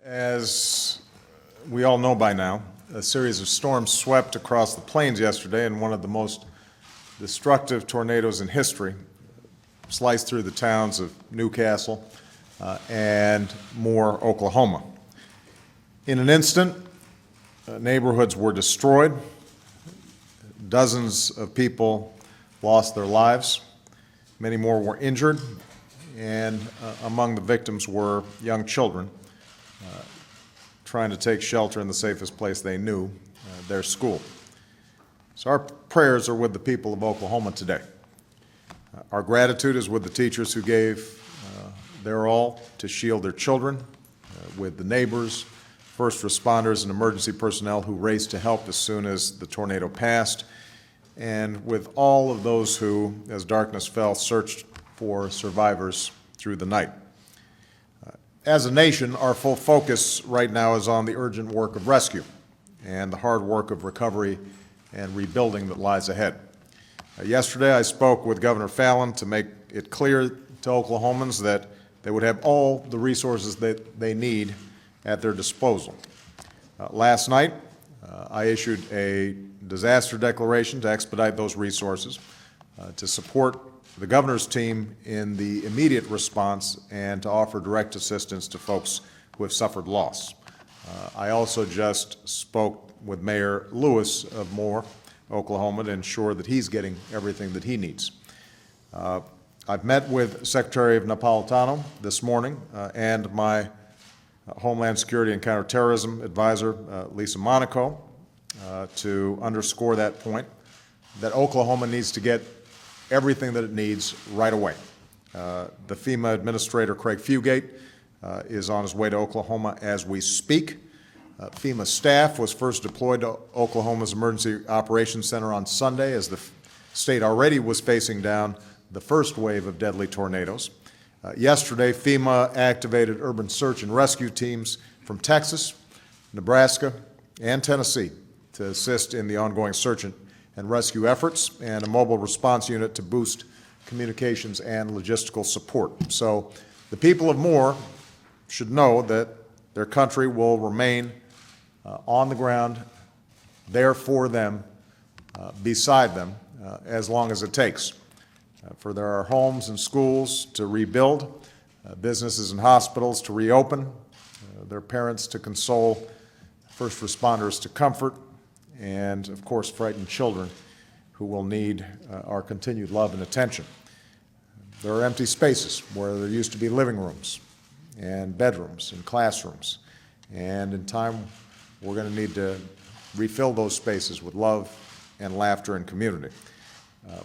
As we all know by now, a series of storms swept across the plains yesterday, and one of the most destructive tornadoes in history sliced through the towns of Newcastle and Moore, Oklahoma. In an instant, neighborhoods were destroyed. Dozens of people lost their lives. Many more were injured, and among the victims were young children trying to take shelter in the safest place they knew, their school. So our prayers are with the people of Oklahoma today. Our gratitude is with the teachers who gave their all to shield their children, with the neighbors, first responders, and emergency personnel who raced to help as soon as the tornado passed, and with all of those who, as darkness fell, searched for survivors through the night. As a nation, our full focus right now is on the urgent work of rescue and the hard work of recovery and rebuilding that lies ahead. Yesterday, I spoke with Governor Fallin to make it clear to Oklahomans that they would have all the resources that they need at their disposal. Last night, I issued a disaster declaration to expedite those resources, to support the governor's team in the immediate response, and to offer direct assistance to folks who have suffered loss. I also just spoke with Mayor Lewis of Moore, Oklahoma, to ensure that he's getting everything that he needs. I've met with Secretary of Napolitano this morning and my Homeland Security and Counterterrorism Advisor, Lisa Monaco, to underscore that point, that Oklahoma needs to get everything that it needs right away. The FEMA Administrator, Craig Fugate, is on his way to Oklahoma as we speak. FEMA staff was first deployed to Oklahoma's Emergency Operations Center on Sunday as the state already was facing down the first wave of deadly tornadoes. Yesterday, FEMA activated urban search and rescue teams from Texas, Nebraska, and Tennessee to assist in the ongoing search and rescue efforts, and a mobile response unit to boost communications and logistical support. So the people of Moore should know that their country will remain on the ground, there for them, beside them, as long as it takes. For there are homes and schools to rebuild, businesses and hospitals to reopen, their parents to console, first responders to comfort, and, of course, frightened children who will need our continued love and attention. There are empty spaces where there used to be living rooms and bedrooms and classrooms, and in time we're going to need to refill those spaces with love and laughter and community.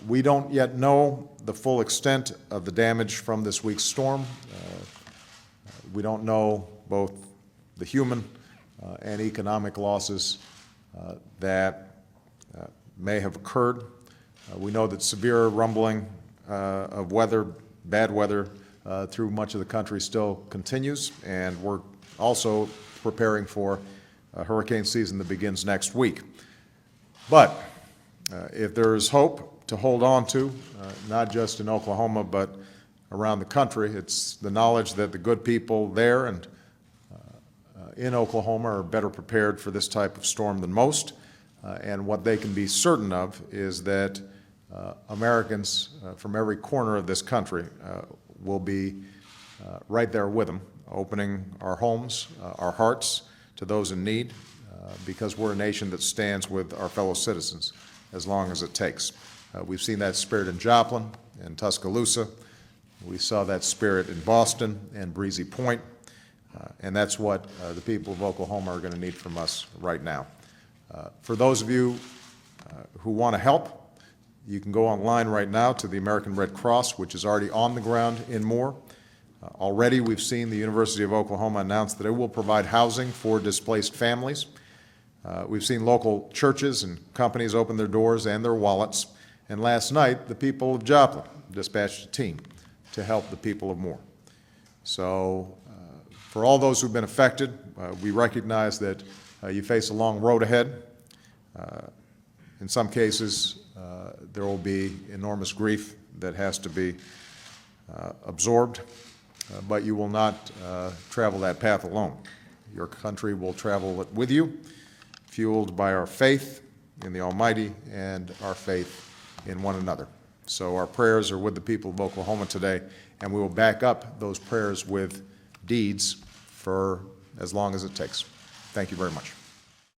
We don't yet know the full extent of the damage from this week's storm. We don't know both the human and economic losses that may have occurred. We know that severe rumbling of weather, bad weather, through much of the country still continues, and we're also preparing for a hurricane season that begins next week. But if there is hope to hold on to, not just in Oklahoma but around the country, it's the knowledge that the good people there and in Oklahoma are better prepared for this type of storm than most, and what they can be certain of is that Americans from every corner of this country will be right there with them, opening our homes, our hearts to those in need, because we're a nation that stands with our fellow citizens as long as it takes. We've seen that spirit in Joplin and Tuscaloosa. We saw that spirit in Boston and Breezy Point. And that's what the people of Oklahoma are going to need from us right now. For those of you who want to help, you can go online right now to the American Red Cross, which is already on the ground in Moore. Already we've seen the University of Oklahoma announce that it will provide housing for displaced families. We've seen local churches and companies open their doors and their wallets. And last night, the people of Joplin dispatched a team to help the people of Moore. So for all those who've been affected, we recognize that you face a long road ahead. In some cases, there will be enormous grief that has to be absorbed, but you will not travel that path alone. your country will travel with you, fueled by our faith in the Almighty and our faith in one another. So our prayers are with the people of Oklahoma today, and we will back up those prayers with deeds for as long as it takes. Thank you very much.